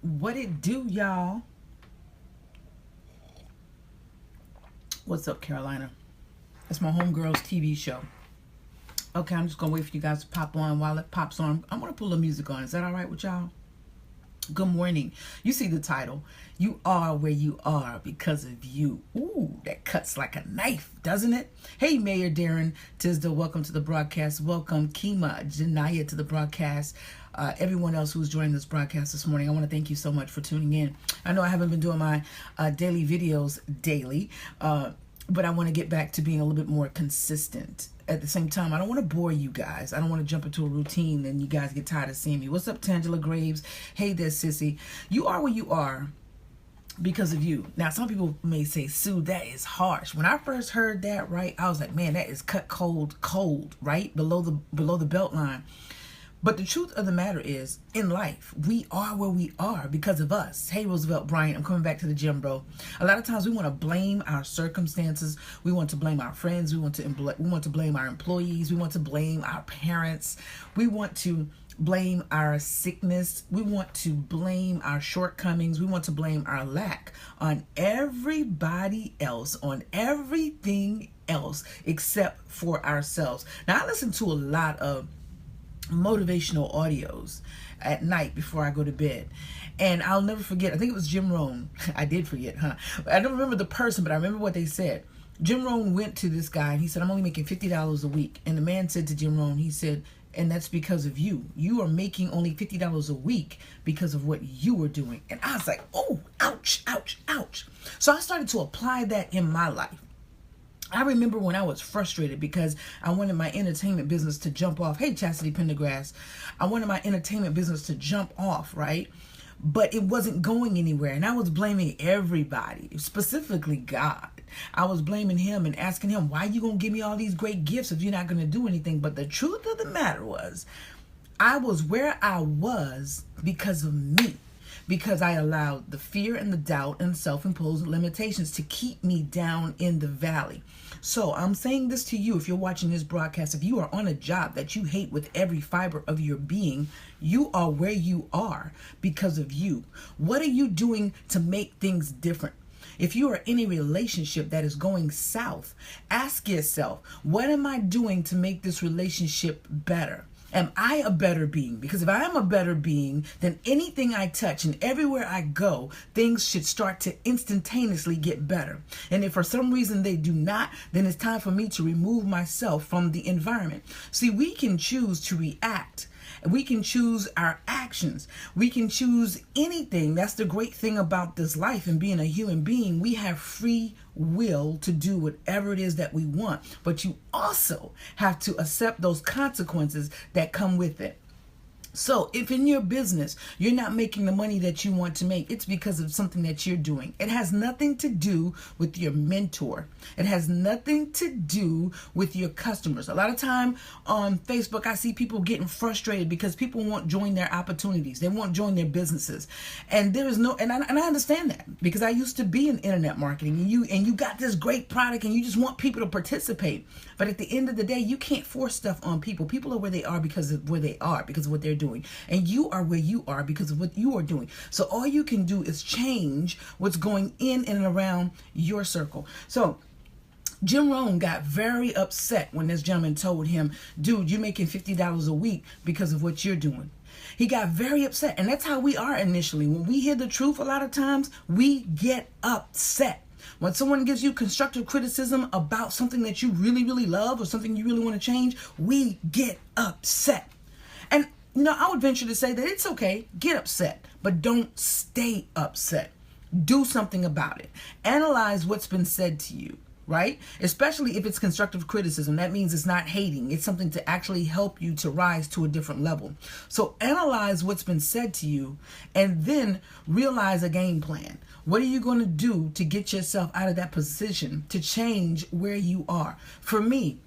What it do, y'all? What's up, Carolina? It's my homegirls TV show. Okay, I'm just gonna wait for you guys to pop on. While it pops on, I'm gonna pull the music on. Is that all right with y'all? Good morning. You see the title. You are where you are because of you. Ooh, that cuts like a knife, doesn't it? Hey, Mayor Darren Tisdale, welcome to the broadcast. Welcome, Kima, Janaya, to the broadcast. Everyone else who's joining this broadcast this morning, I want to thank you so much for tuning in. I know I haven't been doing my daily videos daily, but I want to get back to being a little bit more consistent. At the same time, I don't want to bore you guys. I don't want to jump into a routine and you guys get tired of seeing me. What's up, Tangela Graves? Hey there, sissy. You are where you are because of you. Now, some people may say, Sue, that is harsh. When I first heard that, right, I was like, man, that is cut cold, right? Below the belt line. But the truth of the matter is, in life, we are where we are because of us. Hey, Roosevelt Bryant, I'm coming back to the gym, bro. A lot of times we want to blame our circumstances. We want to blame our friends. We want to blame our employees. We want to blame our parents. We want to blame our sickness. We want to blame our shortcomings. We want to blame our lack on everybody else, on everything else except for ourselves. Now, I listen to a lot of motivational audios at night before I go to bed, and I'll never forget, I think it was Jim Rohn. I did forget, I don't remember the person, but I remember what they said. Jim Rohn went to this guy and he said, I'm only making $50 a week. And the man said to Jim Rohn, he said, and that's because of you. You are making only $50 a week because of what you were doing. And I was like, oh, ouch, ouch, ouch. So I started to apply that in my life. I remember when I was frustrated because I wanted my entertainment business to jump off. Hey, Chastity Pendergrass. I wanted my entertainment business to jump off, right? But it wasn't going anywhere. And I was blaming everybody, specifically God. I was blaming him and asking him, why are you going to give me all these great gifts if you're not going to do anything? But the truth of the matter was, I was where I was because of me. Because I allowed the fear and the doubt and self-imposed limitations to keep me down in the valley. So I'm saying this to you, if you're watching this broadcast, if you are on a job that you hate with every fiber of your being, you are where you are because of you. What are you doing to make things different? If you are in a relationship that is going south, ask yourself, what am I doing to make this relationship better? Am I a better being? Because if I am a better being, then anything I touch and everywhere I go, things should start to instantaneously get better. And if for some reason they do not, then it's time for me to remove myself from the environment. See, we can choose to react. We can choose our actions. We can choose anything. That's the great thing about this life and being a human being. We have free will to do whatever it is that we want. But you also have to accept those consequences that come with it. So if in your business, you're not making the money that you want to make, it's because of something that you're doing. It has nothing to do with your mentor. It has nothing to do with your customers. A lot of time on Facebook, I see people getting frustrated because people won't join their opportunities. They won't join their businesses. And there is no, and I understand that because I used to be in internet marketing and you got this great product and you just want people to participate. But at the end of the day, you can't force stuff on people. People are where they are because of where they are, because of what they're doing. And you are where you are because of what you are doing. So all you can do is change what's going in and around your circle. So Jim Rohn got very upset when this gentleman told him, dude, you're making $50 a week because of what you're doing. He got very upset. And that's how we are initially. When we hear the truth, a lot of times we get upset. When someone gives you constructive criticism about something that you really, really love or something you really want to change, we get upset. And, I would venture to say that it's okay, get upset, but don't stay upset. Do something about it. Analyze what's been said to you, right? Especially if it's constructive criticism. That means it's not hating. It's something to actually help you to rise to a different level. So analyze what's been said to you and then realize a game plan. What are you going to do to get yourself out of that position to change where you are? For me,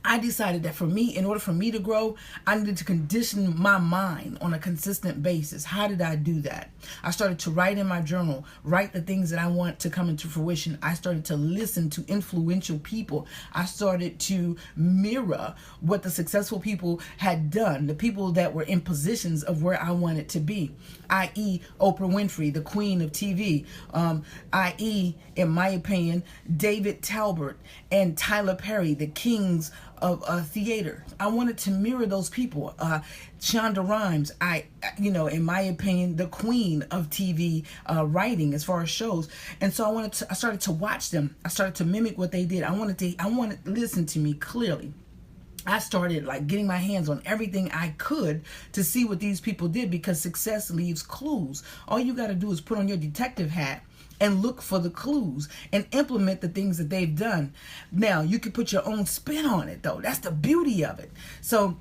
I decided that for me, in order for me to grow, I needed to condition my mind on a consistent basis. How did I do that? I started to write in my journal, write the things that I want to come into fruition. I started to listen to influential people. I started to mirror what the successful people had done, the people that were in positions of where I wanted to be, i.e. Oprah Winfrey, the queen of TV, i.e. in my opinion, David Talbert and Tyler Perry, the kings of theater. I wanted to mirror those people. Shonda Rhimes, in my opinion, the queen of TV writing as far as shows. And so I started to watch them. I started to mimic what they did. I wanted listen to me clearly. I started getting my hands on everything I could to see what these people did, because success leaves clues. All you got to do is put on your detective hat and look for the clues and implement the things that they've done. Now, you can put your own spin on it, though. That's the beauty of it. So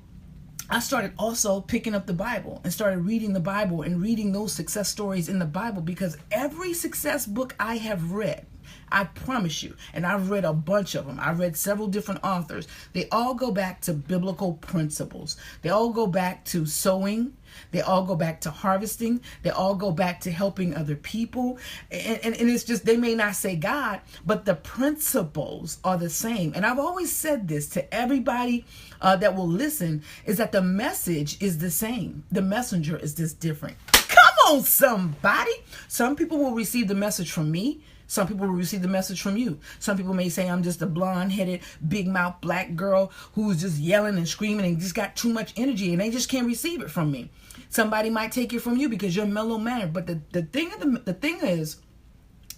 I started also picking up the Bible and started reading the Bible and reading those success stories in the Bible, because every success book I have read, I promise you, and I've read a bunch of them. I've read several different authors. They all go back to biblical principles. They all go back to sowing. They all go back to harvesting. They all go back to helping other people. And it's just, they may not say God, but the principles are the same. And I've always said this to everybody that will listen, is that the message is the same. The messenger is just different. Come on, somebody. Some people will receive the message from me. Some people will receive the message from you. Some people may say I'm just a blonde-headed, big-mouth black girl who's just yelling and screaming and just got too much energy, and they just can't receive it from me. Somebody might take it from you because you're mellow-mannered. But the thing is,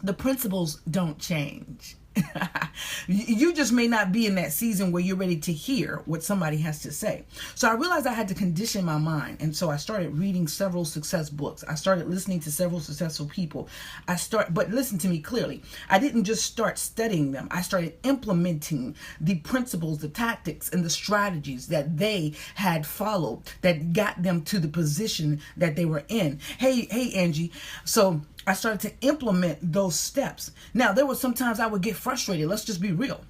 the principles don't change. You just may not be in that season where you're ready to hear what somebody has to say. So I realized I had to condition my mind. And so I started reading several success books. I started listening to several successful people. But listen to me clearly. I didn't just start studying them. I started implementing the principles, the tactics, and the strategies that they had followed that got them to the position that they were in. Hey, Angie. So I started to implement those steps. Now, there were some times I would get frustrated. Let's just be real.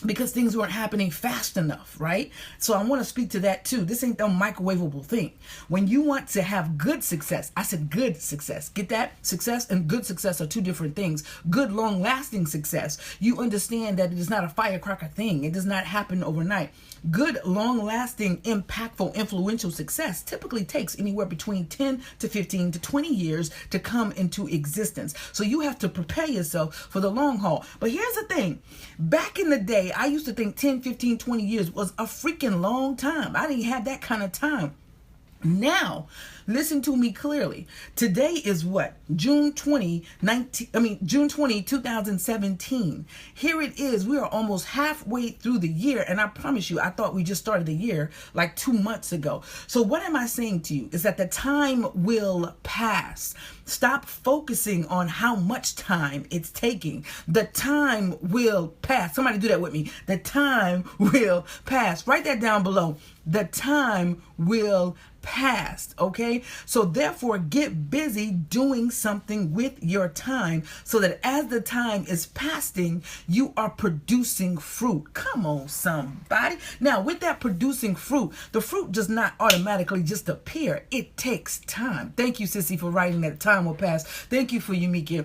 Because things weren't happening fast enough, right? So I want to speak to that too. This ain't no microwavable thing. When you want to have good success, I said good success. Get that? Success and good success are two different things. Good, long-lasting success, you understand that it is not a firecracker thing. It does not happen overnight. Good, long-lasting, impactful, influential success typically takes anywhere between 10 to 15 to 20 years to come into existence. So you have to prepare yourself for the long haul. But here's the thing. Back in the day, I used to think 10, 15, 20 years was a freaking long time. I didn't have that kind of time. Now, listen to me clearly. Today is what? June 20, 2017. Here it is. We are almost halfway through the year. And I promise you, I thought we just started the year like 2 months ago. So what am I saying to you is that the time will pass. Stop focusing on how much time it's taking. The time will pass. Somebody do that with me. The time will pass. Write that down below. The time will pass. Okay? So therefore, get busy doing something with your time so that as the time is passing, you are producing fruit. Come on, somebody. Now, with that producing fruit, the fruit does not automatically just appear. It takes time. Thank you, Sissy, for writing that time will pass. Thank you for Yumika.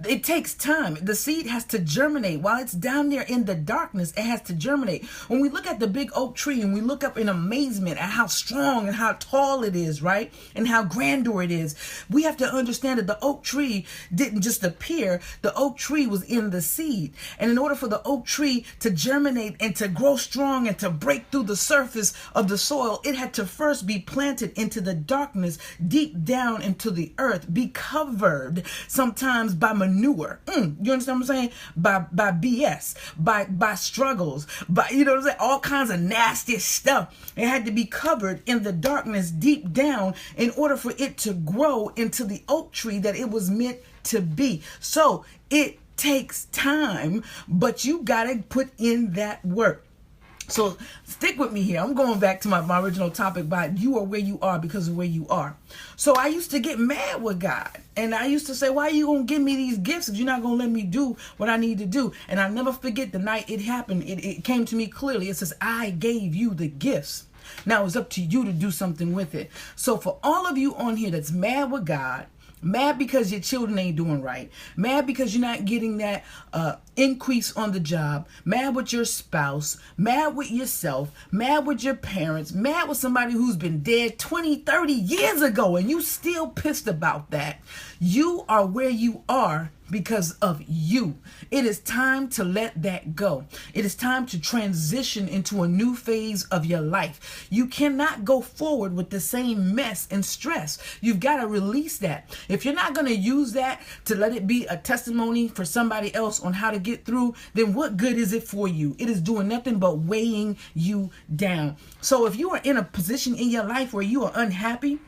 It takes time. The seed has to germinate. While it's down there in the darkness, it has to germinate. When we look at the big oak tree and we look up in amazement at how strong and how tall it is, right? And how grandeur it is, we have to understand that the oak tree didn't just appear. The oak tree was in the seed. And in order for the oak tree to germinate and to grow strong and to break through the surface of the soil, it had to first be planted into the darkness, deep down into the earth, be covered sometimes by manure. You understand what I'm saying? By BS, by struggles, by, you know what I'm saying? All kinds of nasty stuff. It had to be covered in the darkness deep down in order for it to grow into the oak tree that it was meant to be. So it takes time, but you got to put in that work. So stick with me here. I'm going back to my original topic about you are where you are because of where you are. So I used to get mad with God. And I used to say, why are you going to give me these gifts if you're not going to let me do what I need to do? And I'll never forget the night it happened. It came to me clearly. It says, I gave you the gifts. Now it's up to you to do something with it. So for all of you on here that's mad with God, mad because your children ain't doing right, mad because you're not getting that increase on the job, mad with your spouse, mad with yourself, mad with your parents, mad with somebody who's been dead 20, 30 years ago, and you still pissed about that. You are where you are because of you. It is time to let that go. It is time to transition into a new phase of your life. You cannot go forward with the same mess and stress. You've got to release that. If you're not going to use that to let it be a testimony for somebody else on how to get through, then what good is it for you? It is doing nothing but weighing you down. So if you are in a position in your life where you are unhappy,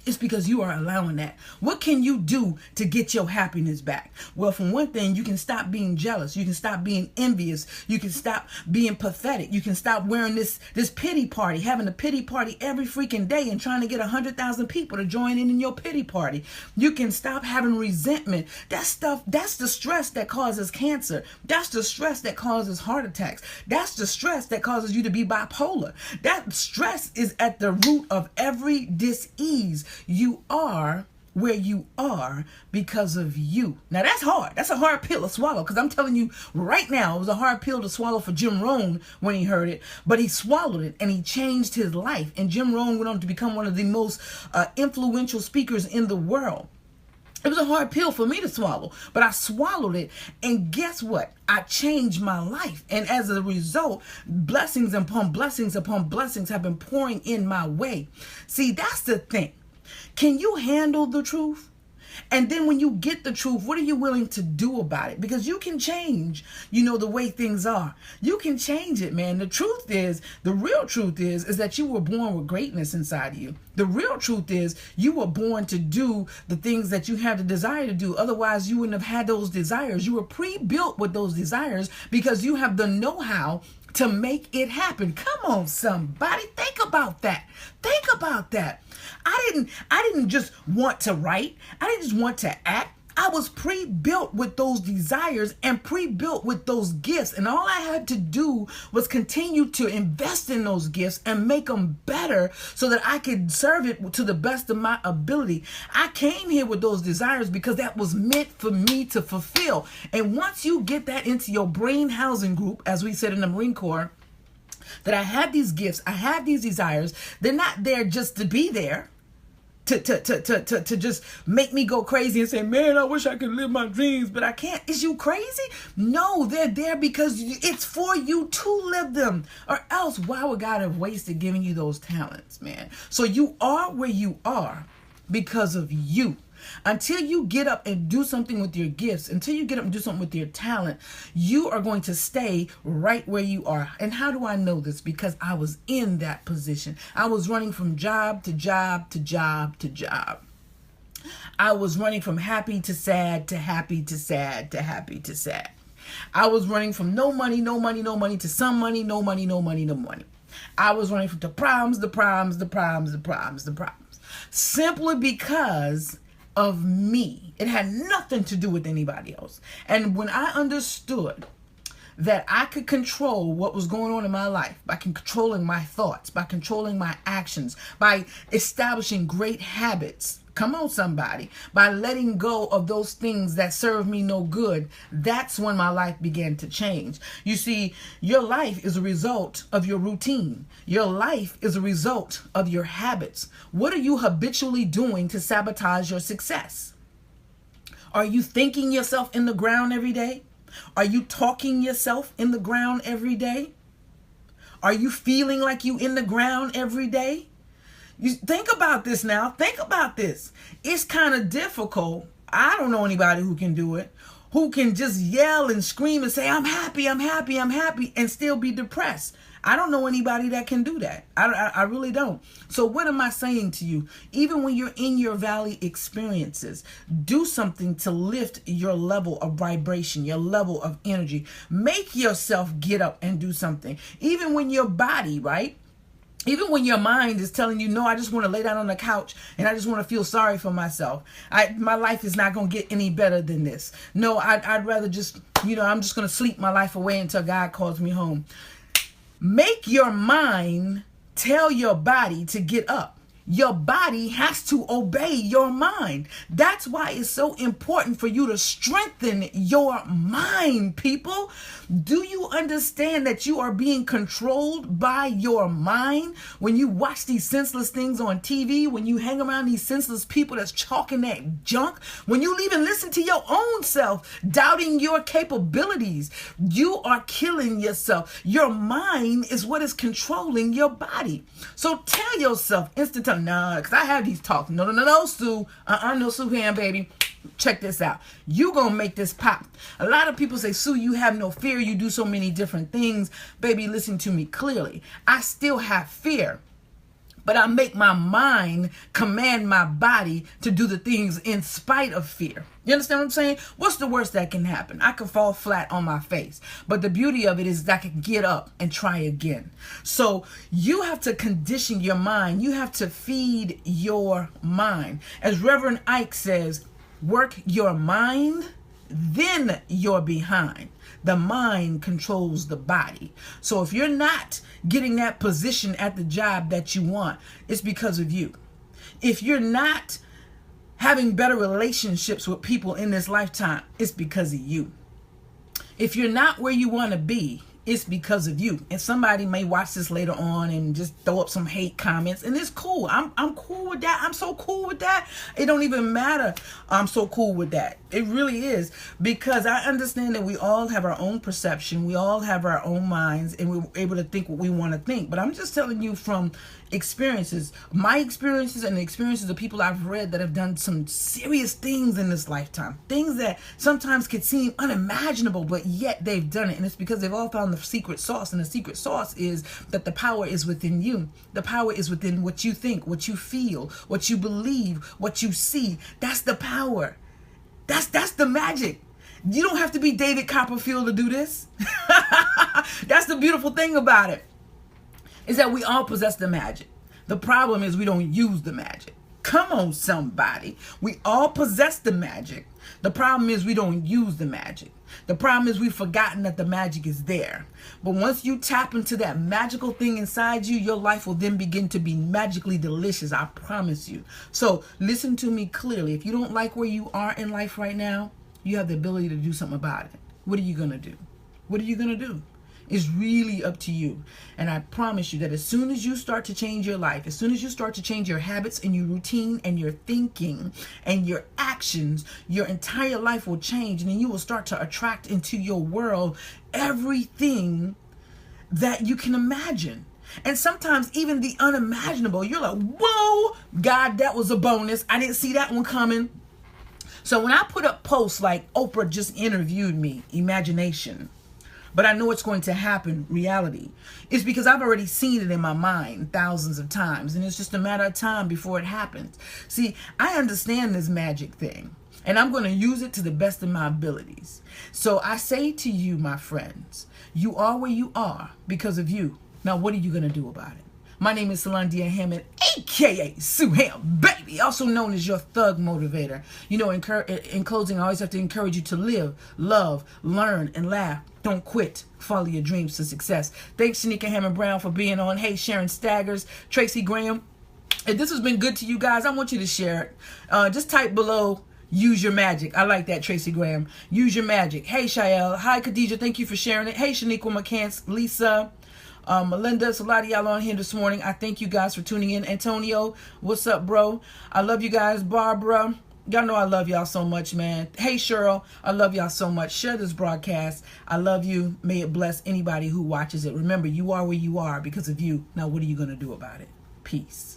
it's because you are allowing that. What can you do to get your happiness back? Well, for one thing, you can stop being jealous. You can stop being envious. You can stop being pathetic. You can stop wearing this pity party, having a pity party every freaking day and trying to get 100,000 people to join in your pity party. You can stop having resentment. That's the stress that causes cancer. That's the stress that causes heart attacks. That's the stress that causes you to be bipolar. That stress is at the root of every disease. You are where you are because of you. Now that's hard. That's a hard pill to swallow, because I'm telling you right now, it was a hard pill to swallow for Jim Rohn when he heard it, but he swallowed it and he changed his life. And Jim Rohn went on to become one of the most influential speakers in the world. It was a hard pill for me to swallow, but I swallowed it. And guess what? I changed my life. And as a result, blessings upon blessings upon blessings have been pouring in my way. See, that's the thing. Can you handle the truth? And then when you get the truth, what are you willing to do about it? Because you can change, the way things are. You can change it, man. The real truth is that you were born with greatness inside of you. The real truth is you were born to do the things that you have the desire to do. Otherwise, you wouldn't have had those desires. You were pre-built with those desires because you have the know-how to make it happen. Come on, somebody. Think about that. Think about that. I didn't just want to write. I didn't just want to act. I was pre-built with those desires and pre-built with those gifts. And all I had to do was continue to invest in those gifts and make them better so that I could serve it to the best of my ability. I came here with those desires because that was meant for me to fulfill. And once you get that into your brain housing group, as we said in the Marine Corps, that I have these gifts, I have these desires, they're not there just to be there. To just make me go crazy and say, man, I wish I could live my dreams, but I can't. Is you crazy? No, they're there because it's for you to live them. Or else, why would God have wasted giving you those talents, man? So you are where you are because of you. Until you get up and do something with your gifts, until you get up and do something with your talent, you are going to stay right where you are. And how do I know this? Because I was in that position. I was running from job to job to job to job. I was running from happy to sad to happy to sad to happy to sad. I was running from no money to some money, no money, no money, no money. I was running from the problems. Simply because of me. It had nothing to do with anybody else. And when I understood that I could control what was going on in my life by controlling my thoughts, by controlling my actions, by establishing great habits, come on somebody, by letting go of those things that serve me no good, that's when my life began to change. You see, your life is a result of your routine. Your life is a result of your habits. What are you habitually doing to sabotage your success? Are you thinking yourself in the ground every day? Are you talking yourself in the ground every day? Are you feeling like you in the ground every day? You think about this now. Think about this. It's kind of difficult. I don't know anybody who can do it, who can just yell and scream and say, I'm happy, I'm happy, I'm happy, and still be depressed. I don't know anybody that can do that. I really don't. So what am I saying to you? Even when you're in your valley experiences, do something to lift your level of vibration, your level of energy. Make yourself get up and do something. Even when your body, right? Even when your mind is telling you, no, I just want to lay down on the couch and I just want to feel sorry for myself. My life is not going to get any better than this. No, I'd rather just, I'm just going to sleep my life away until God calls me home. Make your mind tell your body to get up. Your body has to obey your mind. That's why it's so important for you to strengthen your mind, people. Do you understand that you are being controlled by your mind? When you watch these senseless things on TV, when you hang around these senseless people that's talking that junk, when you even listen to your own self, doubting your capabilities, you are killing yourself. Your mind is what is controlling your body. So tell yourself instantly, nah, because I have these talks. No, Sue. No, Sueham, baby. Check this out. You gonna make this pop. A lot of people say, Sue, you have no fear. You do so many different things. Baby, listen to me clearly. I still have fear, but I make my mind command my body to do the things in spite of fear. You understand what I'm saying? What's the worst that can happen? I can fall flat on my face. But the beauty of it is that I can get up and try again. So you have to condition your mind. You have to feed your mind. As Reverend Ike says, work your mind, then you're behind. The mind controls the body. So if you're not getting that position at the job that you want, it's because of you. If you're not having better relationships with people in this lifetime, it's because of you. If you're not where you want to be, it's because of you. And somebody may watch this later on and just throw up some hate comments, and it's cool. I'm cool with that. I'm so cool with that. It don't even matter. I'm so cool with that. It really is, because I understand that we all have our own perception. We all have our own minds, and we're able to think what we want to think. But I'm just telling you from experiences, my experiences and the experiences of people I've read that have done some serious things in this lifetime, things that sometimes could seem unimaginable, but yet they've done it. And it's because they've all found the secret sauce, and the secret sauce is that the power is within you. The power is within what you think, what you feel, what you believe, what you see. That's the power. That's the magic. You don't have to be David Copperfield to do this. That's the beautiful thing about it, is that we all possess the magic. The problem is we don't use the magic. Come on, somebody. We all possess the magic. The problem is we don't use the magic. The problem is we've forgotten that the magic is there. But once you tap into that magical thing inside you, your life will then begin to be magically delicious. I promise you. So listen to me clearly. If you don't like where you are in life right now, you have the ability to do something about it. What are you going to do? What are you going to do? It's really up to you. And I promise you that as soon as you start to change your life, as soon as you start to change your habits and your routine and your thinking and your actions, your entire life will change. And then you will start to attract into your world everything that you can imagine. And sometimes even the unimaginable. You're like, whoa, God, that was a bonus. I didn't see that one coming. So when I put up posts like Oprah just interviewed me, imagination, but I know it's going to happen, reality, it's because I've already seen it in my mind thousands of times, and it's just a matter of time before it happens. See, I understand this magic thing, and I'm going to use it to the best of my abilities. So I say to you, my friends, you are where you are because of you. Now, what are you going to do about it? My name is Salandia Hammond, a.k.a. Sueham, baby, also known as your thug motivator. You know, in closing, I always have to encourage you to live, love, learn, and laugh. Don't quit. Follow your dreams to success. Thanks, Shanika Hammond-Brown, for being on. Hey, Sharon Staggers, Tracy Graham. If this has been good to you guys, I want you to share it. Just type below, use your magic. I like that, Tracy Graham. Use your magic. Hey, Shael. Hi, Khadija. Thank you for sharing it. Hey, Shaniqua McCants, Lisa, Melinda, so a lot of y'all on here this morning. I thank you guys for tuning in. Antonio, what's up, bro? I love you guys. Barbara, y'all know I love y'all so much, man. Hey, Cheryl, I love y'all so much. Share this broadcast. I love you. May it bless anybody who watches it. Remember, you are where you are because of you. Now, what are you going to do about it? Peace.